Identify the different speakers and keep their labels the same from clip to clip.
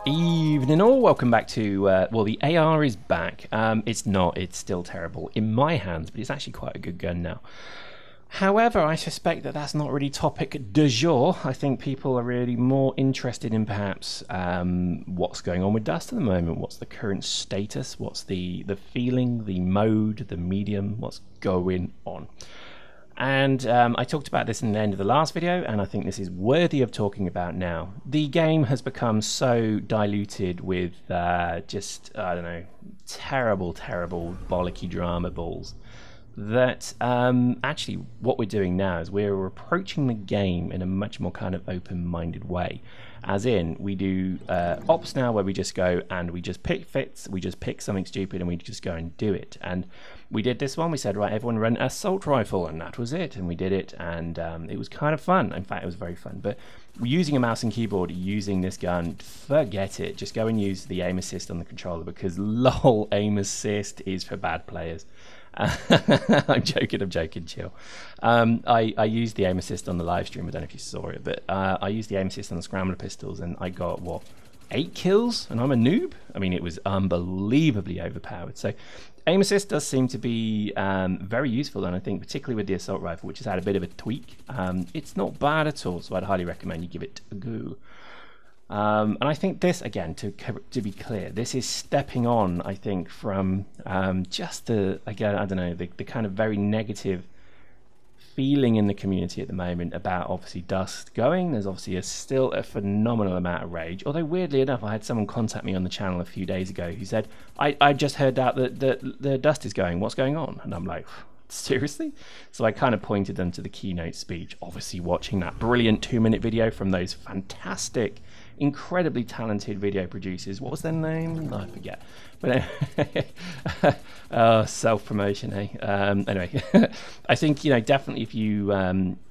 Speaker 1: Evening all, welcome back to, well, the AR is back. It's not, it's still terrible in my hands, but it's actually quite a good gun now. However, I suspect that that's not really topic du jour. I think people are really more interested in perhaps what's going on with Dust at the moment. What's the current status? What's the feeling, the mode, the medium? What's going on? And I talked about this in the end of the last video, and I think this is worthy of talking about now. The game has become so diluted with just, I don't know, terrible bollocky drama balls, that actually what we're doing now is we're approaching the game in a much more kind of open-minded way. As in, we do ops now where we just go and we just pick fits, we just pick something stupid and we just go and do it. And we did this one, we said, right, everyone run assault rifle, and that was it. And we did it, and it was kind of fun. In fact, it was very fun. But using a mouse and keyboard, using this gun, forget it. Just go and use the aim assist on the controller, because lol, aim assist is for bad players. I'm joking, chill. I used the aim assist on the live stream. I don't know if you saw it, but I used the aim assist on the scrambler pistols, and I got, what, 8 kills, and I'm a noob? I mean, it was unbelievably overpowered. So aim assist does seem to be very useful, and I think particularly with the assault rifle, which has had a bit of a tweak, it's not bad at all, so I'd highly recommend you give it a go. And I think this, again, to be clear, this is stepping on, I think, from just the, again, I don't know, the kind of very negative feeling in the community at the moment about obviously Dust going. There's obviously still a phenomenal amount of rage, although weirdly enough, I had someone contact me on the channel a few days ago who said, I just heard out that the Dust is going, what's going on? And I'm like, seriously? So I kind of pointed them to the keynote speech, obviously watching that brilliant 2-minute video from those fantastic, incredibly talented video producers. What was their name? I forget. But self-promotion, eh? Anyway, I think, you know, definitely if you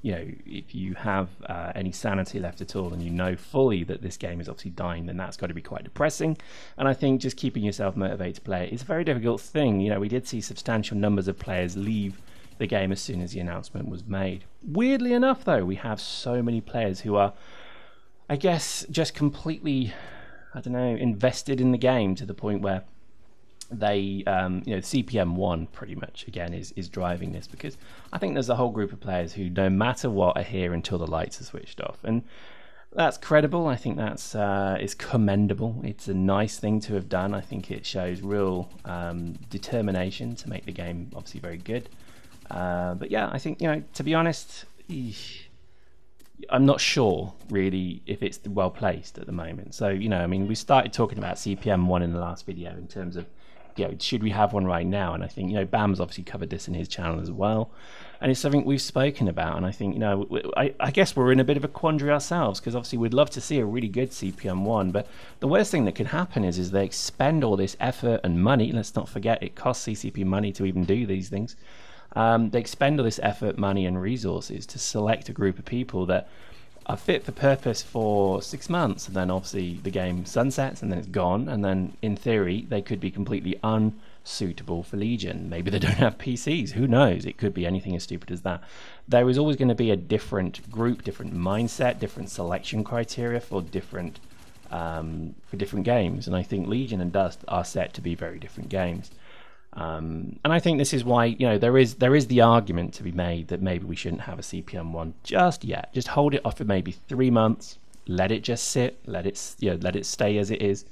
Speaker 1: if you have any sanity left at all, and you know fully that this game is obviously dying, then that's got to be quite depressing. And I think just keeping yourself motivated to play it is a very difficult thing. You know, we did see substantial numbers of players leave the game as soon as the announcement was made. Weirdly enough, though, we have so many players who are, I guess, just completely, I don't know, invested in the game to the point where they, you know, CPM 1 pretty much, again, is driving this, because I think there's a whole group of players who, no matter what, are here until the lights are switched off. And that's credible. I think that's is commendable. It's a nice thing to have done. I think it shows real determination to make the game obviously very good. But yeah, I think, you know, to be honest, I'm not sure really if it's well placed at the moment. So, you know, I mean, we started talking about CPM 1 in the last video in terms of, you know, should we have one right now? And I think, you know, Bam's obviously covered this in his channel as well, and it's something we've spoken about. And I think, you know, I guess we're in a bit of a quandary ourselves, because obviously we'd love to see a really good CPM 1, but the worst thing that could happen is they expend all this effort and money. Let's not forget, it costs CCP money to even do these things. They expend all this effort, money and resources to select a group of people that are fit for purpose for 6 months, and then obviously the game sunsets and then it's gone, and then in theory they could be completely unsuitable for Legion. Maybe they don't have PCs, who knows? It could be anything as stupid as that. There is always going to be a different group, different mindset, different selection criteria for different games, and I think Legion and Dust are set to be very different games. And I think this is why, you know, there is the argument to be made that maybe we shouldn't have a CPM 1 just yet. Just hold it off for maybe 3 months, let it just sit, let it stay as it is,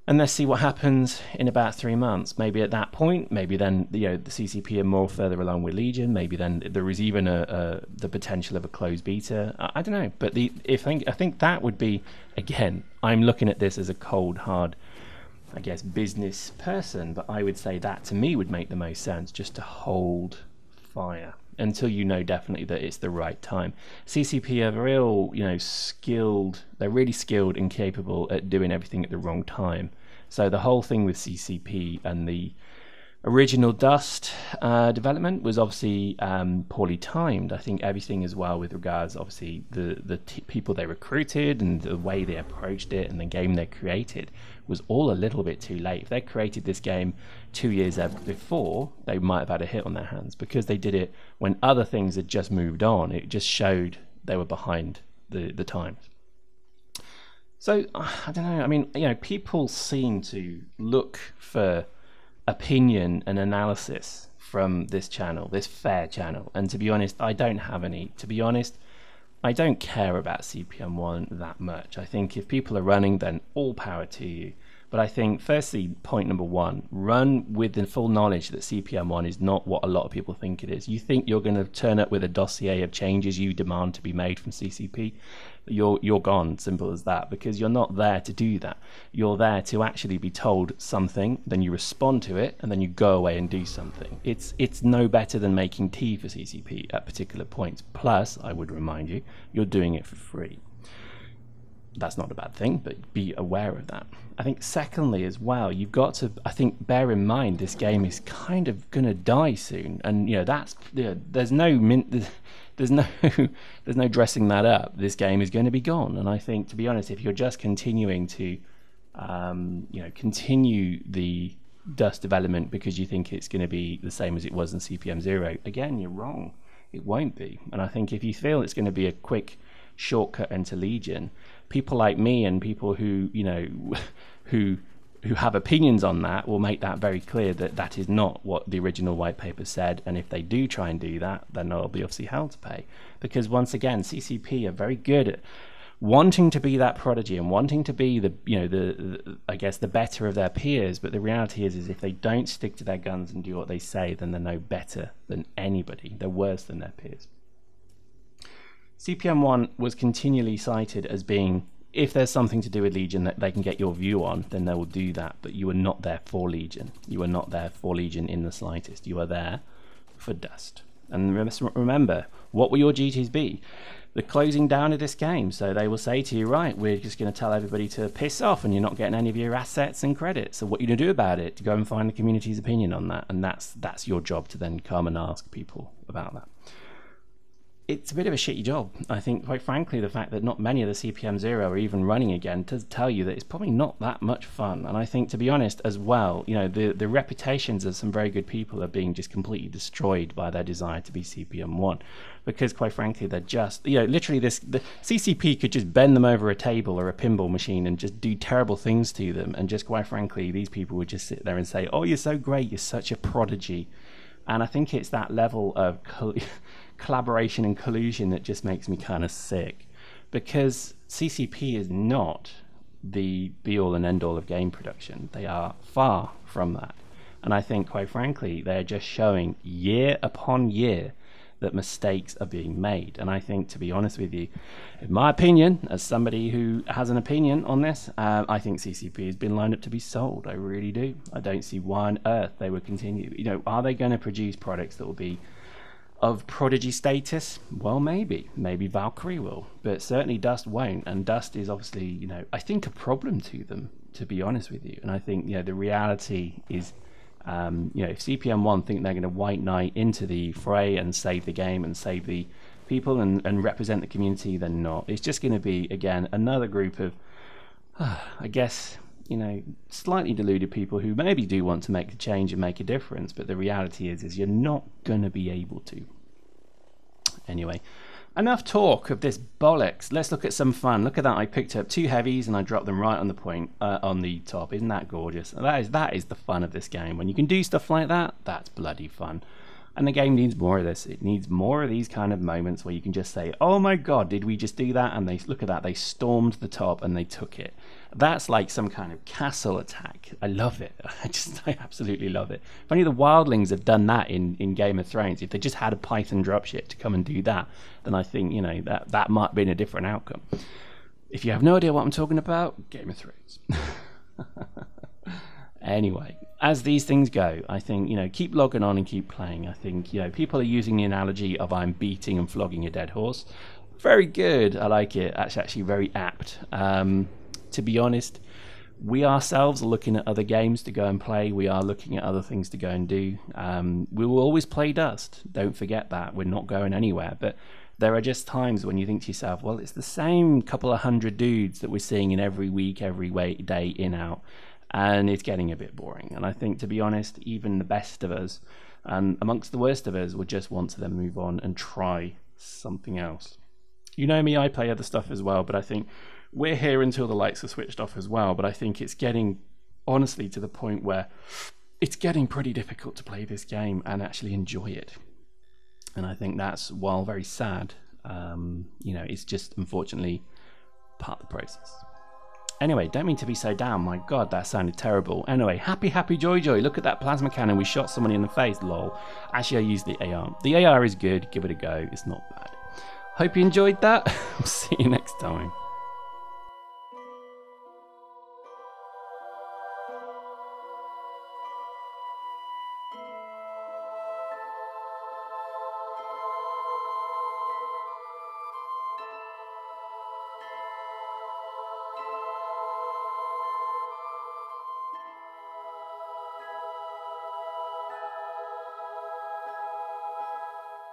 Speaker 1: and let's see what happens in about 3 months. Maybe at that point, maybe then, you know, the CCP are more further along with Legion. Maybe then there is even the potential of a closed beta. I don't know, but I think that would be, again, I'm looking at this as a cold hard, I guess, business person, but I would say that to me would make the most sense, just to hold fire until you know definitely that it's the right time. CCP are real, you know, skilled. They're really skilled and capable at doing everything at the wrong time. So the whole thing with CCP and the original Dust development was obviously poorly timed. I think everything as well with regards, obviously, the people they recruited and the way they approached it and the game they created was all a little bit too late. If they created this game 2 years before, they might have had a hit on their hands, because they did it when other things had just moved on. It just showed they were behind the times. So I don't know. I mean, you know, people seem to look for opinion and analysis from this channel, this fair channel, and to be honest, I don't have any. To be honest, I don't care about CPM1 that much. I think if people are running, then all power to you. But I think, firstly, point number one, run with the full knowledge that CPM1 is not what a lot of people think it is. You think you're going to turn up with a dossier of changes you demand to be made from CCP, you're gone, simple as that, because you're not there to do that. You're there to actually be told something, then you respond to it, and then you go away and do something. It's no better than making tea for CCP at particular points. Plus, I would remind you, you're doing it for free. That's not a bad thing, but be aware of that. I think secondly as well, you've got to, I think, bear in mind this game is kind of going to die soon, and you know that's, there's no dressing that up. This game is going to be gone, and I think, to be honest, if you're just continuing to continue the Dust development because you think it's going to be the same as it was in CPM 0, again, you're wrong. It won't be. And I think if you feel it's going to be a quick shortcut into Legion, people like me and people who, you know, who have opinions on that will make that very clear that that is not what the original white paper said. And if they do try and do that, then there'll be obviously hell to pay. Because once again, CCP are very good at wanting to be that prodigy and wanting to be the, you know, I guess the better of their peers. But the reality is if they don't stick to their guns and do what they say, then they're no better than anybody. They're worse than their peers. CPM1 was continually cited as being, if there's something to do with Legion that they can get your view on, then they will do that. But you are not there for Legion. You are not there for Legion in the slightest. You are there for Dust. And remember, what will your duties be? The closing down of this game. So they will say to you, right, we're just going to tell everybody to piss off and you're not getting any of your assets and credits. So what are you going to do about it? To go and find the community's opinion on that. And that's your job to then come and ask people about that. It's a bit of a shitty job. I think, quite frankly, the fact that not many of the CPM 0 are even running again does tell you that it's probably not that much fun. And I think, to be honest, as well, you know, the reputations of some very good people are being just completely destroyed by their desire to be CPM 1. Because, quite frankly, they're just, you know, literally the CCP could just bend them over a table or a pinball machine and just do terrible things to them. And just, quite frankly, these people would just sit there and say, oh, you're so great, you're such a prodigy. And I think it's that level of collaboration and collusion that just makes me kind of sick, because CCP is not the be-all and end-all of game production. They are far from that. And I think, quite frankly, they're just showing year upon year that mistakes are being made. And I think, to be honest with you, in my opinion, as somebody who has an opinion on this, I think CCP has been lined up to be sold. I really do. I don't see why on earth they would continue. You know, are they going to produce products that will be of prodigy status? Well, maybe Valkyrie will, but certainly Dust won't. And Dust is obviously, you know, I think a problem to them, to be honest with you. And I think, you know, the reality is, you know, if CPM1 think they're going to white knight into the fray and save the game and save the people and represent the community, then not. It's just going to be, again, another group of, I guess, you know, slightly deluded people who maybe do want to make the change and make a difference, but the reality is you're not going to be able to. Anyway, enough talk of this bollocks. Let's look at some fun. Look at that. I picked up 2 heavies and I dropped them right on the point, on the top. Isn't that gorgeous? That is the fun of this game. When you can do stuff like that, that's bloody fun. And the game needs more of this. It needs more of these kind of moments where you can just say, oh my god, did we just do that? And they look at that, they stormed the top and they took it. That's like some kind of castle attack. I love it. I absolutely love it. If only the wildlings have done that in Game of Thrones, if they just had a Python dropship to come and do that, then I think, you know, that might have been a different outcome. If you have no idea what I'm talking about, Game of Thrones. Anyway, as these things go, I think, you know, keep logging on and keep playing. I think, you know, people are using the analogy of I'm beating and flogging a dead horse. Very good. I like it. That's actually very apt. To be honest, we ourselves are looking at other games to go and play. We are looking at other things to go and do. We will always play Dust. Don't forget that. We're not going anywhere. But there are just times when you think to yourself, well, it's the same couple of hundred dudes that we're seeing in every week, every day in, out. And it's getting a bit boring. And I think, to be honest, even the best of us and amongst the worst of us would just want to then move on and try something else. You know me, I play other stuff as well, but I think
Speaker 2: we're here until the lights are switched off as well, but I think it's getting, honestly, to the point where it's getting pretty difficult to play this game and actually enjoy it. And I think that's, while very sad, you know, it's just unfortunately part of the process. Anyway, don't mean to be so down. My God, that sounded terrible. Anyway, happy joy. Look at that plasma cannon. We shot someone in the face, lol. Actually, I used the AR. The AR is good. Give it a go. It's not bad. Hope you enjoyed that. See you next time.